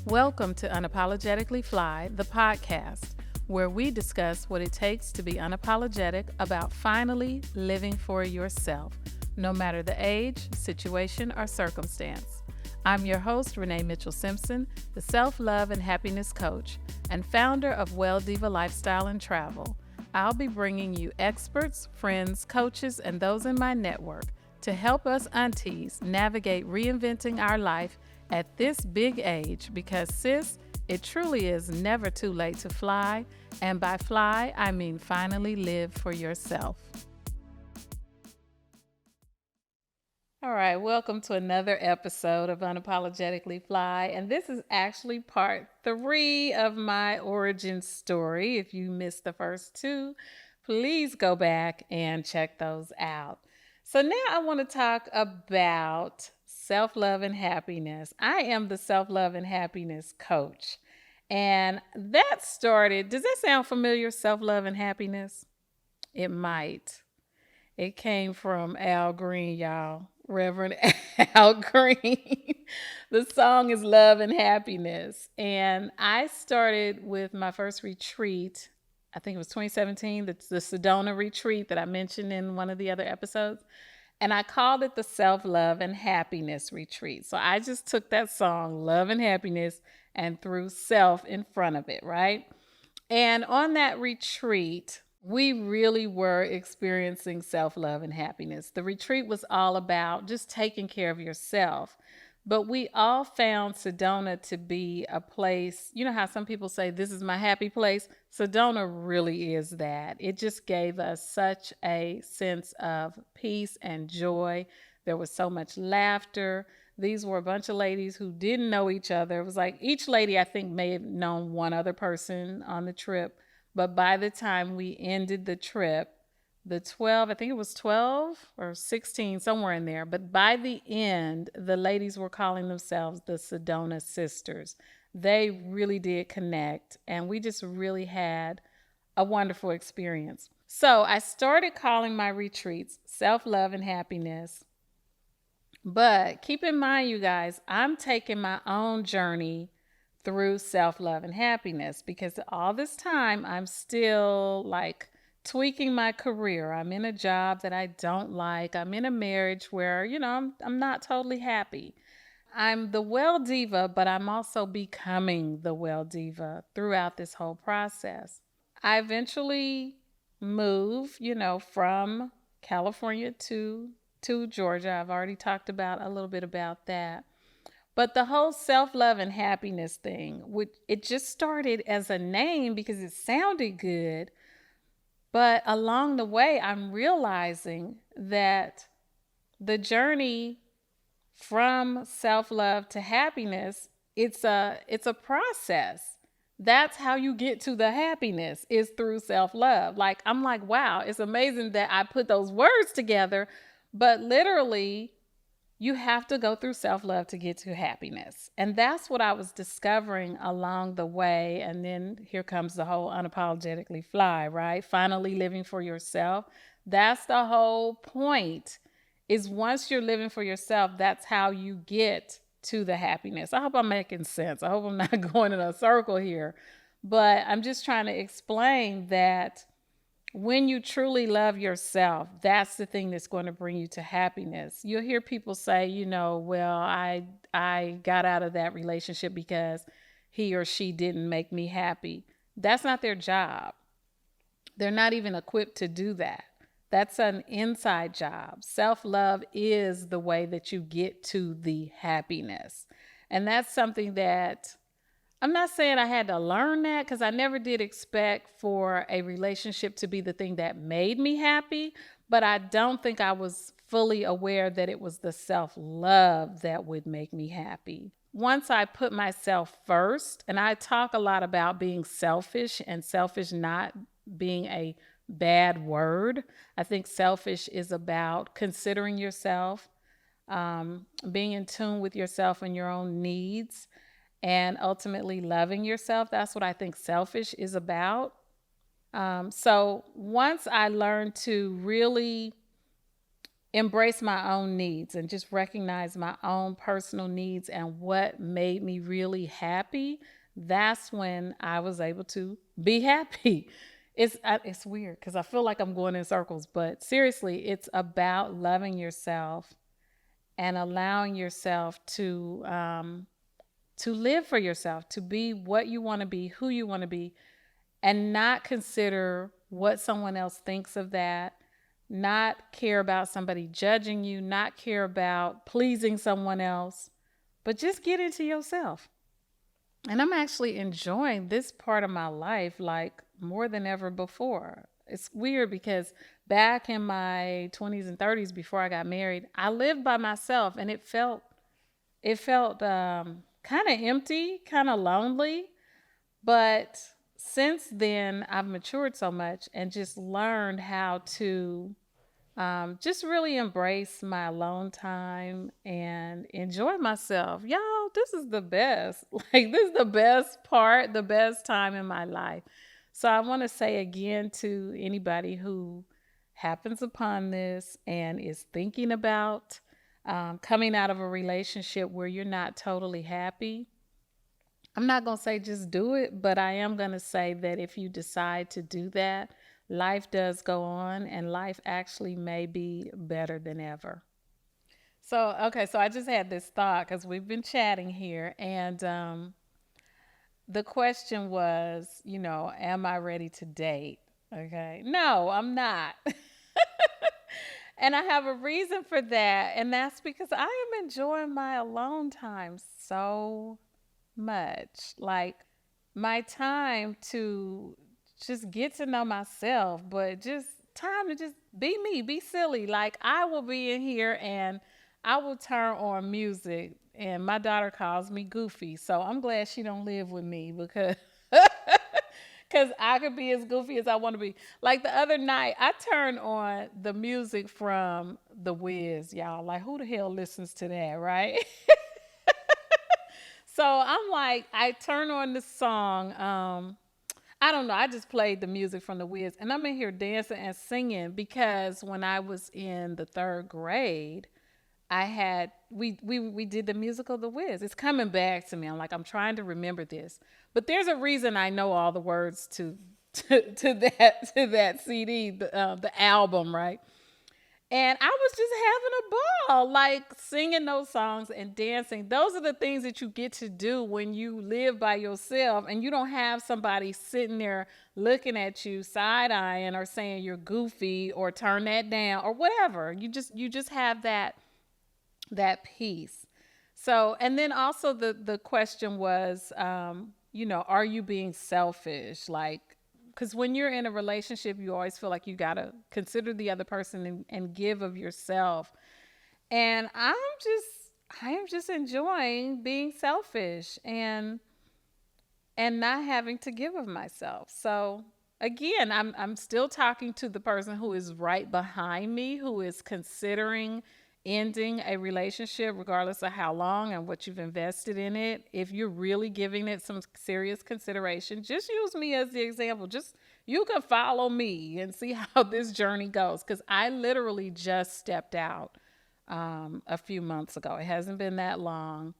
Welcome to Unapologetically Fly, the podcast, where we discuss what it takes to be unapologetic about finally living for yourself, no matter the age, situation, or circumstance. I'm your host, Renee Mitchell-Simpson, the self-love and happiness coach and founder of Well Diva Lifestyle and Travel. I'll be bringing you experts, friends, coaches, and those in my network to help us aunties navigate reinventing our life at this big age, because sis, it truly is never too late to fly, and by fly, I mean finally live for yourself. All right, welcome to another episode of Unapologetically Fly, and this is actually part 3 of my origin story. If you missed the first 2, please go back and check those out. So now I want to talk about self-love and happiness. I am the self-love and happiness coach. And that started, does that sound familiar, self-love and happiness? It might. It came from Al Green, y'all. Reverend Al Green. The song is Love and Happiness. And I started with my first retreat, I think it was 2017, the Sedona retreat that I mentioned in one of the other episodes. And I called it the Self-Love and Happiness Retreat. So I just took that song, Love and Happiness, and threw self in front of it, right? And on that retreat, we really were experiencing self-love and happiness. The retreat was all about just taking care of yourself. But we all found Sedona to be a place, you know how some people say, this is my happy place? Sedona really is that. It just gave us such a sense of peace and joy. There was so much laughter. These were a bunch of ladies who didn't know each other. It was like each lady, I think, may have known one other person on the trip. But by the time we ended the trip, the 12, I think it was 12 or 16, somewhere in there. But by the end, the ladies were calling themselves the Sedona Sisters. They really did connect, and we just really had a wonderful experience. So I started calling my retreats Self-Love and Happiness. But keep in mind, you guys, I'm taking my own journey through self-love and happiness, because all this time I'm still like tweaking my career. I'm in a job that I don't like. I'm in a marriage where, I'm not totally happy. I'm the well diva, but I'm also becoming the well diva throughout this whole process. I eventually moved, from California to Georgia. I've already talked about a little bit about that. But the whole self-love and happiness thing, it just started as a name because it sounded good. But along the way, I'm realizing that the journey from self-love to happiness, it's a process. That's how you get to the happiness, is through self-love. I'm like, wow, it's amazing that I put those words together, but literally you have to go through self-love to get to happiness. And that's what I was discovering along the way. And then here comes the whole unapologetically fly, right? Finally living for yourself. That's the whole point, is once you're living for yourself, that's how you get to the happiness. I hope I'm making sense. I hope I'm not going in a circle here. But I'm just trying to explain that when you truly love yourself, that's the thing that's going to bring you to happiness. You'll hear people say, well, I got out of that relationship because he or she didn't make me happy. That's not their job. They're not even equipped to do that. That's an inside job. Self-love is the way that you get to the happiness. And that's something that I'm not saying I had to learn that, because I never did expect for a relationship to be the thing that made me happy, but I don't think I was fully aware that it was the self-love that would make me happy. Once I put myself first, and I talk a lot about being selfish, and selfish not being a bad word. I think selfish is about considering yourself, being in tune with yourself and your own needs, and ultimately loving yourself. That's what I think selfish is about. So once I learned to really embrace my own needs and just recognize my own personal needs and what made me really happy, that's when I was able to be happy. It's weird because I feel like I'm going in circles, but seriously, it's about loving yourself and allowing yourself to live for yourself, to be what you want to be, who you want to be, and not consider what someone else thinks of that, not care about somebody judging you, not care about pleasing someone else, but just get into yourself. And I'm actually enjoying this part of my life like more than ever before. It's weird because back in my 20s and 30s before I got married, I lived by myself and it felt kind of empty, kind of lonely. But since then, I've matured so much and just learned how to just really embrace my alone time and enjoy myself. Y'all, this is the best. Like, this is the best part, the best time in my life. So, I want to say again to anybody who happens upon this and is thinking about coming out of a relationship where you're not totally happy. I'm not going to say just do it, but I am going to say that if you decide to do that, life does go on and life actually may be better than ever. So, okay, so I just had this thought because we've been chatting here, and the question was, am I ready to date? Okay, no, I'm not. And I have a reason for that, and that's because I am enjoying my alone time so much. Like, my time to just get to know myself, but just time to just be me, be silly. Like, I will be in here and I will turn on music, and my daughter calls me goofy. So I'm glad she don't live with me because because I could be as goofy as I want to be. Like the other night, I turned on the music from The Wiz, y'all. Like, who the hell listens to that, right? So I'm like, I turn on the song. I don't know. I just played the music from The Wiz, and I'm in here dancing and singing because when I was in the third grade, I had we did the musical The Wiz. It's coming back to me. I'm trying to remember this, but there's a reason I know all the words to that CD, the album, right? And I was just having a ball, like singing those songs and dancing. Those are the things that you get to do when you live by yourself and you don't have somebody sitting there looking at you side eyeing or saying you're goofy or turn that down or whatever. You just have that peace. So, and then also the question was, are you being selfish? Like, because when you're in a relationship, you always feel like you gotta consider the other person and give of yourself. And I am just enjoying being selfish and not having to give of myself. So again, I'm still talking to the person who is right behind me, who is considering ending a relationship regardless of how long and what you've invested in it. If you're really giving it some serious consideration, just use me as the example. Just you can follow me and see how this journey goes because I literally just stepped out a few months ago. It hasn't been that long,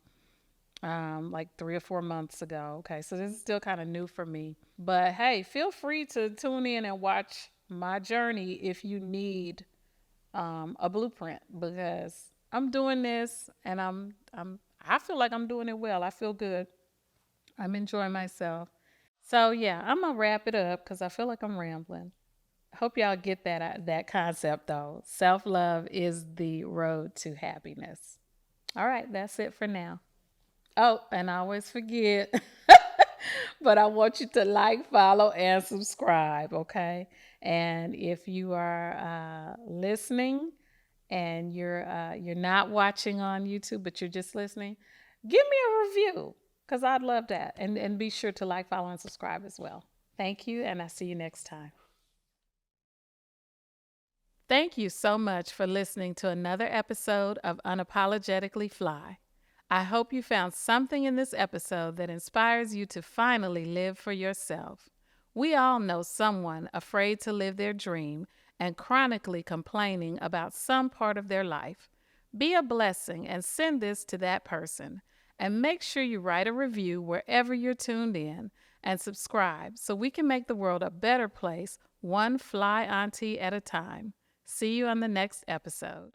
like 3 or 4 months ago. Okay, so this is still kind of new for me. But hey, feel free to tune in and watch my journey if you need a blueprint because I'm doing this and I feel like I'm doing it well. I feel good. I'm enjoying myself. So yeah, I'm gonna wrap it up because I feel like I'm rambling. Hope y'all get that concept though. Self love is the road to happiness. All right, that's it for now. Oh, and I always forget, but I want you to like, follow, and subscribe, okay? And if you are listening and you're not watching on YouTube, but you're just listening, give me a review because I'd love that. And be sure to like, follow, and subscribe as well. Thank you, and I'll see you next time. Thank you so much for listening to another episode of Unapologetically Fly. I hope you found something in this episode that inspires you to finally live for yourself. We all know someone afraid to live their dream, and chronically complaining about some part of their life. Be a blessing and send this to that person. And make sure you write a review wherever you're tuned in and subscribe so we can make the world a better place, one fly auntie at a time. See you on the next episode.